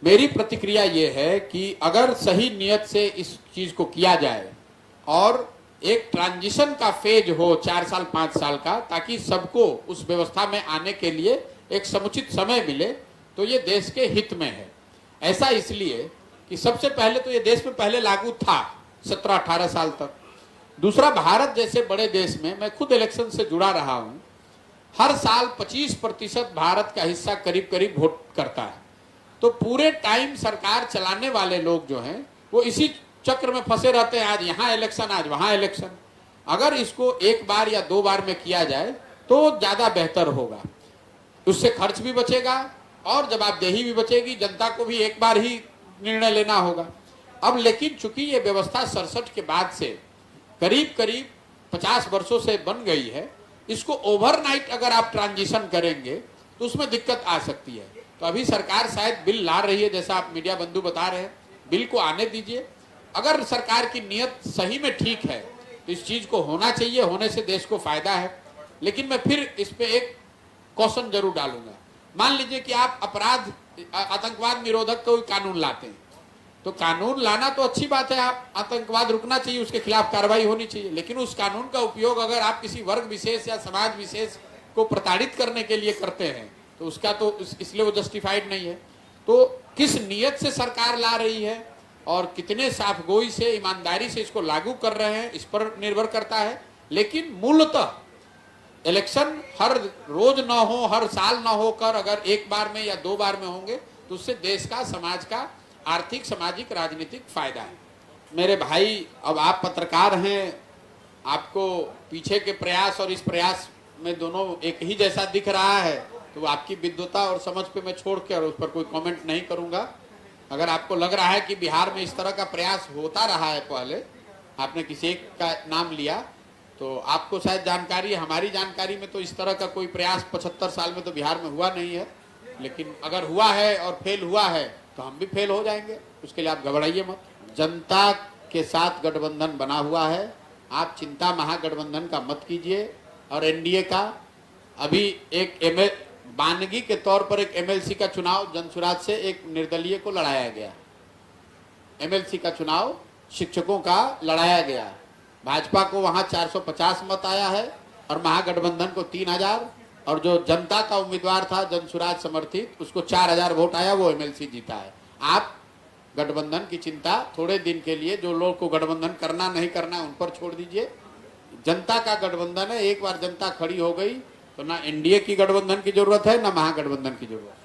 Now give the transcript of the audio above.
मेरी प्रतिक्रिया ये है कि अगर सही नियत से इस चीज को किया जाए और एक ट्रांजिशन का फेज हो 4 साल 5 साल का, ताकि सबको उस व्यवस्था में आने के लिए एक समुचित समय मिले, तो ये देश के हित में है। ऐसा इसलिए कि सबसे पहले तो ये देश में पहले लागू था 17-18 साल तक। दूसरा, भारत जैसे बड़े देश में, मैं खुद इलेक्शन से जुड़ा रहा हूं, हर साल 25% भारत का हिस्सा करीब करीब वोट करता है। तो पूरे टाइम सरकार चलाने वाले लोग जो हैं वो इसी चक्र में फंसे रहते हैं, आज यहाँ इलेक्शन, आज वहाँ इलेक्शन। अगर इसको एक बार या 2 बार में किया जाए तो ज़्यादा बेहतर होगा, उससे खर्च भी बचेगा और जवाबदेही भी बचेगी, जनता को भी एक बार ही निर्णय लेना होगा। अब लेकिन चूंकि ये व्यवस्था 67 के बाद से करीब करीब 50 वर्षों से बन गई है, इसको ओवरनाइट अगर आप ट्रांजिशन करेंगे तो उसमें दिक्कत आ सकती है। तो अभी सरकार शायद बिल ला रही है, जैसा आप मीडिया बंधु बता रहे हैं, बिल को आने दीजिए। अगर सरकार की नीयत सही में ठीक है तो इस चीज को होना चाहिए, होने से देश को फायदा है। लेकिन मैं फिर इस पे एक क्वेश्चन जरूर डालूंगा। मान लीजिए कि आप अपराध आतंकवाद निरोधक कोई कानून लाते हैं, तो कानून लाना तो अच्छी बात है, आप आतंकवाद रुकना चाहिए, उसके खिलाफ कार्रवाई होनी चाहिए। लेकिन उस कानून का उपयोग अगर आप किसी वर्ग विशेष या समाज विशेष को प्रताड़ित करने के लिए करते हैं तो उसका तो इसलिए वो जस्टिफाइड नहीं है। तो किस नियत से सरकार ला रही है और कितने साफगोई से, ईमानदारी से इसको लागू कर रहे हैं, इस पर निर्भर करता है। लेकिन मूलतः इलेक्शन हर रोज ना हो, हर साल ना होकर अगर एक बार में या 2 बार में होंगे तो उससे देश का, समाज का आर्थिक, सामाजिक, राजनीतिक फायदा है। मेरे भाई, अब आप पत्रकार हैं, आपको पीछे के प्रयास और इस प्रयास में दोनों एक ही जैसा दिख रहा है, तो आपकी विद्वता और समझ पे मैं छोड़ के और उस पर कोई कमेंट नहीं करूंगा। अगर आपको लग रहा है कि बिहार में इस तरह का प्रयास होता रहा है, पहले आपने किसी एक का नाम लिया तो आपको शायद जानकारी है, हमारी जानकारी में तो इस तरह का कोई प्रयास 75 साल में तो बिहार में हुआ नहीं है। लेकिन अगर हुआ है और फेल हुआ है तो हम भी फेल हो जाएंगे, उसके लिए आप घबराइए मत। जनता के साथ गठबंधन बना हुआ है, आप चिंता महागठबंधन का मत कीजिए। और एनडीए का अभी एक बानगी के तौर पर एक एमएलसी का चुनाव जनसुराज से एक निर्दलीय को लड़ाया गया, एमएलसी का चुनाव शिक्षकों का लड़ाया गया। भाजपा को वहां 450 मत आया है और महागठबंधन को 3000, और जो जनता का उम्मीदवार था जनसुराज समर्थित, उसको 4000 वोट आया, वो एमएलसी जीता है। आप गठबंधन की चिंता थोड़े दिन के लिए, जो लोग को गठबंधन करना नहीं करना उन पर छोड़ दीजिए। जनता का गठबंधन है, एक बार जनता खड़ी हो गई तो ना एनडीए की गठबंधन की जरूरत है, ना महागठबंधन की जरूरत है।